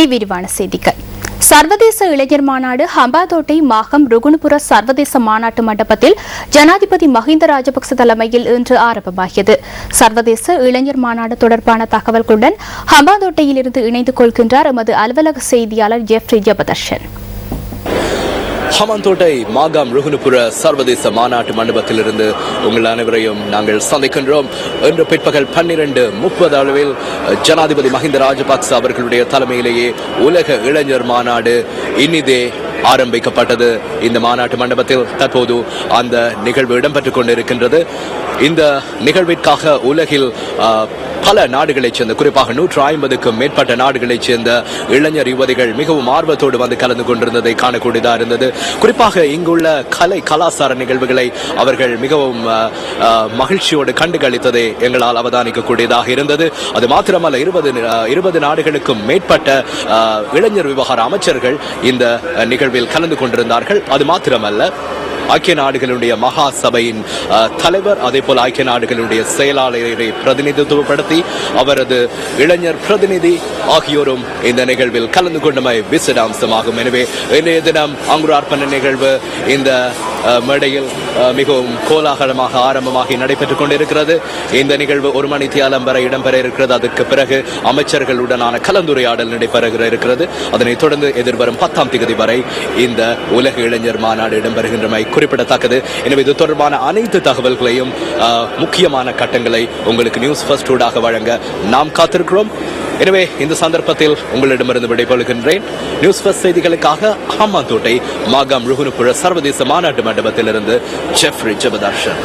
இனி விரிவான செய்திகள். சர்வதேச இளைஞர் மாநாடு ஹம்பாந்தோட்டை மாகம் ருகுணுபுர சர்வதேச மாநாட்டு மண்டபத்தில் ஜனாதிபதி மஹிந்த ராஜபக்ச தலைமையில் இன்று ஆரம்பமாகியது. சர்வதேச இளைஞர் மாநாடு தொடர்பான தகவல்களுடன் ஹம்பாந்தோட்டையில் இருந்து இணைந்து கொள்கின்றார் எமது அலுவலக செய்தியாளர் ஜெஃப்ரி ஜெபதர்ஷன். ஹம்பாந்தோட்டை மாகாம் ருகுணுபுர சர்வதேச மாநாட்டு மண்டபத்திலிருந்து உங்கள் அனைவரையும் நாங்கள் சந்திக்கின்றோம். இன்று பிற்பகல் 12:30 அளவில் ஜனாதிபதி மஹிந்த ராஜபக்ச அவர்களுடைய தலைமையிலேயே உலக இளைஞர் மாநாடு இனிதே ஆரம்பிக்கப்பட்டது. இந்த மாநாட்டு மண்டபத்தில் தற்போது அந்த நிகழ்வு இடம்பெற்றுக் கொண்டிருக்கின்றது. இந்த நிகழ்விற்காக உலகில் பல நாடுகளைச் சேர்ந்த, குறிப்பாக 150க்கும் மேற்பட்ட நாடுகளைச் சேர்ந்த இளைஞர் யுவதிகள் மிகவும் ஆர்வத்தோடு வந்து கலந்து கொண்டிருந்ததை காணக்கூடியதாக இருந்தது. குறிப்பாக இங்குள்ள கலாச்சார நிகழ்வுகளை அவர்கள் மிகவும் மகிழ்ச்சியோடு கண்டுகளித்ததை எங்களால் அவதானிக்கக்கூடியதாக இருந்தது. அது மாத்திரமல்ல, 20 நாடுகளுக்கும் மேற்பட்ட இளைஞர் விவகார அமைச்சர்கள் இந்த நிகழ்வில் கலந்து கொண்டிருந்தார்கள். அது மாத்திரமல்ல, ஐக்கிய நாடுகளுடைய மகா சபையின் தலைவர், அதே போல ஐக்கிய நாடுகளுடைய செயலாளரை பிரதிநிதித்துவப்படுத்தி அவரது இளைஞர் பிரதிநிதி ஆகியோரும் இந்த நிகழ்வில் கலந்து கொண்டமை விசேட அம்சமாகும். எனவே இன்றைய தினம் அங்குரார்ப்பண நிகழ்வு இந்த மேடையில் மிகவும் கோலாகலமாக ஆரம்பமாகி நடைபெற்றுக் கொண்டிருக்கிறது. இந்த நிகழ்வு 1 மணி தியாலம் வரை இடம்பெற இருக்கிறது. அதற்கு பிறகு அமைச்சர்களுடனான கலந்துரையாடல் நடைபெற இருக்கிறது. அதனைத் தொடர்ந்து எதிர்வரும் 10ஆம் தேதி வரை இந்த உலக இளைஞர் மாநாடு இடம்பெறுகின்றமை குறிப்பிடத்தக்கது. எனவே இது தொடர்பான அனைத்து தகவல்களையும் முக்கியமான கட்டங்களை உங்களுக்கு நியூஸ் ஃபர்ஸ்ட் ஊடாக வழங்க நாம் காத்திருக்கிறோம். எனவே இந்த சந்தர்ப்பத்தில் உங்களிடமிருந்து விடைபெறுகின்றேன். நியூஸ் ஃபர்ஸ்ட் செய்திகளுக்காக ஹம்பாந்தோட்டை மாகாம் ருகுணுபுர சர்வதேச மாநாட்டு மண்டபத்திலிருந்து ஜெஃப்ரி ஜெபதர்ஷன்.